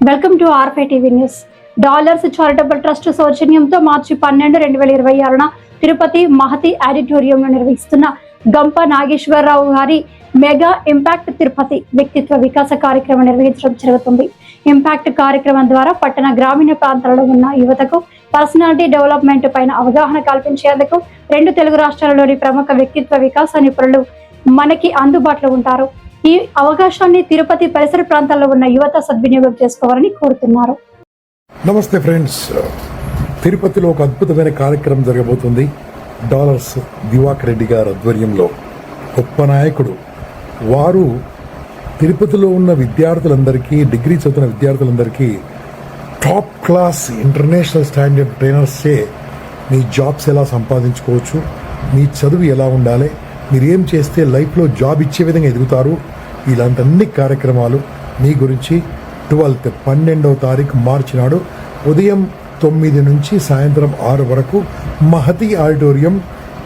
Welcome to R5 TV news. Dollars charitable trust సౌజన్యంతో మార్చి 12, 2026 తిరుపతి మహతి ఆడిటోరియంలో నిర్వహిస్తున్న గంప నాగేశ్వరరావు గారి మెగా ఇంపాక్ట్ తిరుపతి వ్యక్తిత్వ వికాస కార్యక్రమం నిర్వహించడం జరుగుతుంది. ఇంపాక్ట్ కార్యక్రమం ద్వారా పట్టణ గ్రామీణ ప్రాంతాలలో ఉన్న యువతకు పర్సనాలిటీ డెవలప్మెంట్ పైన అవగాహన కల్పించేందుకు 2 తెలుగు రాష్ట్రాలలోని ప్రముఖ వ్యక్తిత్వ వికాస నిపుణులు మనకి అందుబాటులో ఉంటారు. ఈ అవకాశాన్ని తిరుపతి పరిసర ప్రాంతాల్లో ఉన్న యువత సద్వినియోగం చేసుకోవాలని కోరుతున్నారు. నమస్తే ఫ్రెండ్స్, తిరుపతిలో ఒక అద్భుతమైన కార్యక్రమం జరగబోతుంది. డాలర్స్ దివాకర్ రెడ్డి గారి ఆధ్వర్యంలో గొప్ప నాయకుడు వారు తిరుపతిలో ఉన్న విద్యార్థులందరికీ, డిగ్రీ చదువుతున్న విద్యార్థులందరికీ టాప్ క్లాస్ ఇంటర్నేషనల్ స్టాండర్డ్ ట్రైనర్సే మీ జాబ్స్ ఎలా సంపాదించుకోవచ్చు, మీ చదువు ఎలా ఉండాలి, మీరు ఏం చేస్తే లైఫ్లో జాబ్ ఇచ్చే విధంగా ఎదుగుతారు, ఇలాంటి అన్ని కార్యక్రమాలు మీ గురించి 12వ తారీఖు మార్చి నాడు ఉదయం 9 నుంచి సాయంత్రం 6 వరకు మహతి ఆడిటోరియం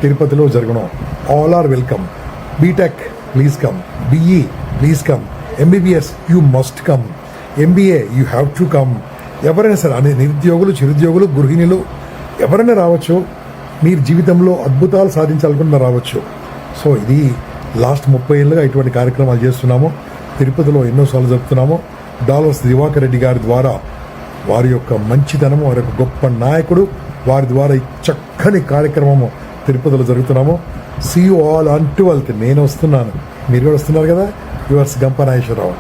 తిరుపతిలో జరుగును. All are welcome. BTech please come, BE please come, MBBS you must come, MBA you have to come. ఎవరైనా సరే, అనే నిరుద్యోగులు, చిరుద్యోగులు, గృహిణులు ఎవరైనా రావచ్చు. మీరు జీవితంలో అద్భుతాలు సాధించాలనుకున్న రావచ్చు. సో ఇది లాస్ట్ 30 ఏళ్ళుగా ఇటువంటి కార్యక్రమాలు చేస్తున్నాము. తిరుపతిలో ఎన్నోసార్లు జరుపుతున్నాము. డాలర్స్ దివాకర్ రెడ్డి గారి ద్వారా, వారి యొక్క మంచితనము, వారి యొక్క గొప్ప నాయకుడు, వారి ద్వారా చక్కని కార్యక్రమము తిరుపతిలో జరుగుతున్నాము. See you all on 12th. నేను వస్తున్నాను, మీరు కూడా వస్తున్నారు కదా. యువర్స్ గంప నాగేశ్వరరావు.